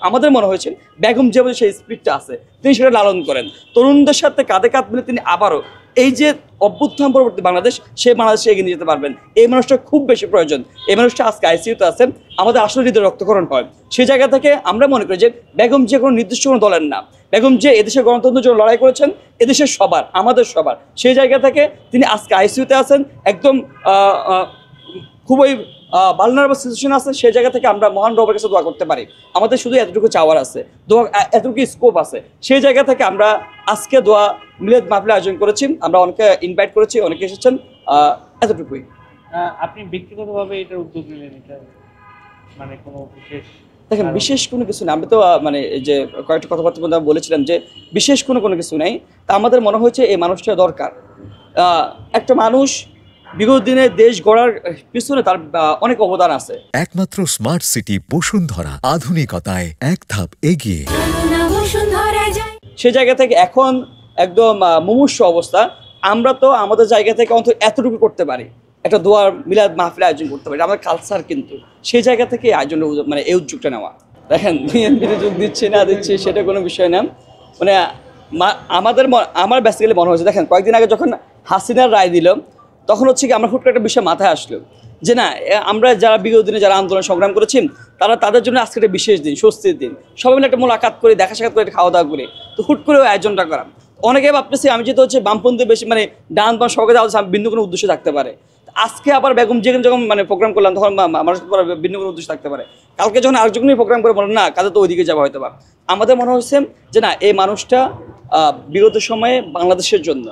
আমাদের মনে হয়েছে বেগম জিয়া সেই স্পিরিটটা আছে, তিনি সেটা লালন করেন। তরুণদের সাথে কাঁধে কাঁধ মিলে তিনি আবারও এই যে অভ্যুত্থান পরবর্তী বাংলাদেশ, সেই বাংলাদেশে এগিয়ে নিয়ে যেতে পারবেন। এই মানুষটা খুব বেশি প্রয়োজন। এই মানুষটা আজকে আইসিইউতে আছেন, আমাদের আসলে হৃদয় রক্তকরণ হয়। সেই জায়গা থেকে আমরা মনে করি যে বেগম জিয়া কোনো নির্দিষ্ট কোনো দলের না, বেগম জিয়া এদেশের গণতন্ত্রের জন্য লড়াই করেছেন, এদেশের সবার, আমাদের সবার। সেই জায়গা থেকে তিনি আজকে আইসিইউতে আছেন, একদম খুবই ভালনারেবল সিচুয়েশন আছে। সেই জায়গা থেকে আমরা মহান রবের কাছে দোয়া করতে পারি। আমাদের শুধু এতটুকু চাওয়ার আছে, দোয়া এতটুকু স্কোপ আছে। সেই জায়গা থেকে আমরা আজকে দোয়া মিলাদ মাহফিল আয়োজন করেছি, আমরা অনেকে ইনভাইট করেছি, অনেকে এসেছেন, এতটুকুই। আপনি ব্যক্তিগতভাবে এটার উদ্যোগ নিলেন, এটা মানে কোনো বিশেষ? দেখেন, বিশেষ কোনো কিছু না। আমি তো মানে যে কয়েকটা কথাবার্তার মধ্যে বলেছিলাম যে বিশেষ কোনো কিছু নেই। তা আমাদের মনে হয়েছে এই মানুষটা দরকার। একটা মানুষ বিগত দিনে দেশ গড়ার পিছনে তার অনেক অবদান আছে। একমাত্র স্মার্ট সিটি বসুন্ধরা, আধুনিকতায় এক ধাপ এগিয়ে। সেই জায়গা থেকে এখন একদম মুমূর্ষ অবস্থা। আমরা তো আমাদের জায়গা থেকে অন্তত এতটুকু করতে পারি, একটা দোয়ার মিলাদ মাহফিল আয়োজন করতে পারি, আমাদের কালচার। কিন্তু সেই জায়গা থেকে আয়োজন মানে এই উদ্যোগটা নেওয়া। দেখেন, বিএনপিতে যোগ দিচ্ছে না দিচ্ছে সেটা কোনো বিষয় না। মানে আমার বেসিক্যালি মনে হয়েছে, দেখেন কয়েকদিন আগে যখন হাসিনার রায় দিল, তখন হচ্ছে কি আমরা হুট করে একটা বিষয় মাথায় আসলো যে না, আমরা যারা বিগত দিনে যারা আন্দোলন সংগ্রাম করেছি তাদের জন্য আজকে একটা বিশেষ দিন, স্বস্তির দিন, সবাই মিলে একটা মোলাকাত করে, দেখা সাক্ষাৎ করে, খাওয়া দাওয়া করে, তো হুট করে ওই আয়োজনটা করা। অনেকে ভাবতেছি আমি যেহেতু হচ্ছে বামপন্থী বেশি, মানে ডান বা সবাইকে যাওয়া ভিন্ন কোনো উদ্দেশ্য থাকতে পারে। আজকে আবার বেগম জিয়া যখন মানে প্রোগ্রাম করলাম, তখন মানুষ ভিন্ন কোনো উদ্দেশ্য থাকতে পারে। কালকে যখন আরেকজনই প্রোগ্রাম করে বলেন না, কাজে তো ওইদিকে যাওয়া হয়তো বা। আমাদের মনে হচ্ছে যে না, এই মানুষটা বিগত সময়ে বাংলাদেশের জন্য,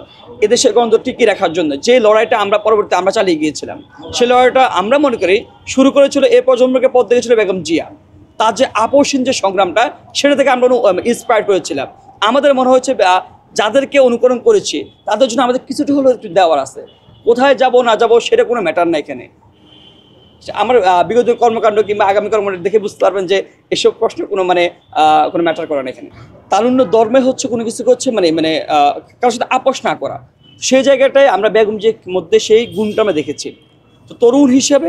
এদেশের গণতন্ত্র টিকিয়ে রাখার জন্য যে লড়াইটা আমরা পরবর্তী আমরা চালিয়ে গিয়েছিলাম, সেই লড়াইটা আমরা মনে করি শুরু করেছিল এই প্রজন্মকে পথ দেখেছিল বেগম জিয়া। তার যে আপসহীন যে সংগ্রামটা, সেটা থেকে আমরা ইন্সপায়ার্ড হয়েছিলাম। আমাদের মনে হচ্ছে যাদেরকে অনুকরণ করেছি তাদের জন্য আমাদের কিছুটা হলেও একটু দেওয়ার আছে। কোথায় যাব না যাব সেটা কোনো ম্যাটার না। এখানে আমার বিগত কর্মকাণ্ড কিংবা আগামী কর্মকাণ্ড দেখে বুঝতে পারবেন যে এসব প্রশ্ন কোনো কোনো ম্যাটার করে না। এখানে তারুণ্য ধর্মে হচ্ছে কোনো কিছু হচ্ছে কারোর সাথে আপোষ না করা। সেই জায়গাটায় আমরা বেগম জিয়ার মধ্যে সেই গুণটা আমরা দেখেছি। তো তরুণ হিসেবে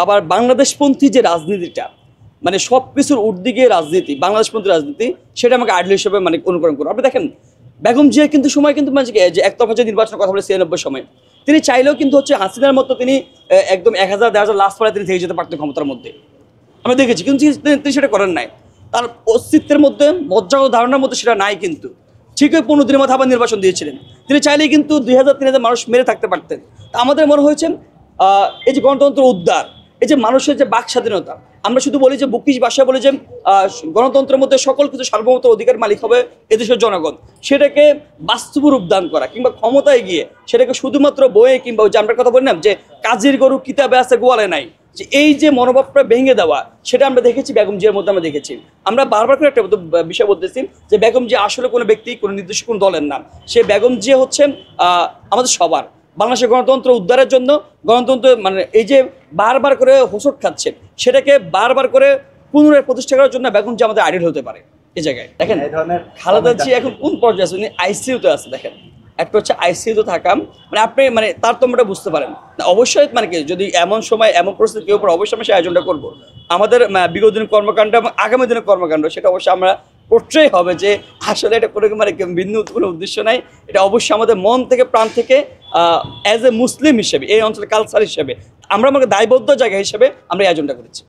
আবার বাংলাদেশপন্থী যে রাজনীতিটা, মানে সব কিছুর উর্দিকে রাজনীতি, বাংলাদেশপন্থী রাজনীতি, সেটা আমাকে আইডল হিসেবে অনুকরণ করো। আপনি দেখেন বেগম জিয়া কিন্তু সময় কিন্তু যে একতরফা যে নির্বাচনের কথা বলে 96 সময়, তিনি চাইলেও কিন্তু হচ্ছে হাসিনার মতো তিনি একদম 1000-1500 লাশ পরে তিনি থেকে যেতে পারতেন ক্ষমতার মধ্যে, আমরা দেখেছি। কিন্তু তিনি সেটা করেন নাই। তার অস্তিত্বের মধ্যে, মজ্জা ও ধারণার মধ্যে সেটা নাই। কিন্তু ঠিক ওই 15 দিনের মধ্যে আবার নির্বাচন দিয়েছিলেন। তিনি চাইলেই কিন্তু 2000-3000 মানুষ মেরে থাকতে পারতেন। তা আমাদের মনে হয়েছে এই যে গণতন্ত্র উদ্ধার, এই যে মানুষের যে বাক স্বাধীনতা, আমরা শুধু বলি যে বুকিশ ভাষায় বলি যে গণতন্ত্রের মধ্যে সকল কিছু সার্বভৌমত্ব অধিকার মালিক হবে এদেশের জনগণ, সেটাকে বাস্তব রূপ দান করা কিংবা ক্ষমতায় গিয়ে সেটাকে শুধুমাত্র বইয়ে কিংবা ওই যে আমরা কথা বললাম যে কাজের গরু কিতাবে আছে গোয়ালে নাই, যে এই যে মনোভাবটা ভেঙে দেওয়া, সেটা আমরা দেখেছি বেগম জিয়ার মধ্যে। আমরা দেখেছি, আমরা বারবার করে একটা বিষয় বলতেছি যে বেগম জিয়া আসলে কোনো ব্যক্তি, কোনো নির্দিষ্ট কোনো দলের নাম। সে বেগম জিয়া হচ্ছে আমাদের সবার, বাংলাদেশের গণতন্ত্র উদ্ধারের জন্য, গণতন্ত্র এই যে বারবার করে হোঁচট খাচ্ছে, সেটাকে বারবার করে পুনরায় প্রতিষ্ঠা করার জন্য বেগম জিয়া আমাদের আইডল হতে পারে। এই জায়গায় দেখেন খালেদা জিয়া এখন কোন পর্যায়ে আছে, উনি আইসিইউতে আছে। দেখেন, একটা হচ্ছে আইসিইউতে থাকা, আপনি তারতম্যটা বুঝতে পারেন। অবশ্যই কি যদি এমন সময় এমন পরিস্থিতি কেউ পরে, অবশ্যই আমরা সেই আয়োজনটা করবো। আমাদের বিগত দিনের কর্মকাণ্ড এবং আগামী দিনের কর্মকাণ্ড, সেটা অবশ্যই আমরা করতেই হবে যে আসলে এটা কোনো ভিন্ন কোনো উদ্দেশ্য নাই। এটা অবশ্যই আমাদের মন থেকে, প্রাণ থেকে, অ্যাজ এ মুসলিম হিসেবে, এই অঞ্চলের কালচার হিসেবে আমরা দায়বদ্ধ জায়গা হিসেবে আমরা এই আয়োজনটা করেছি।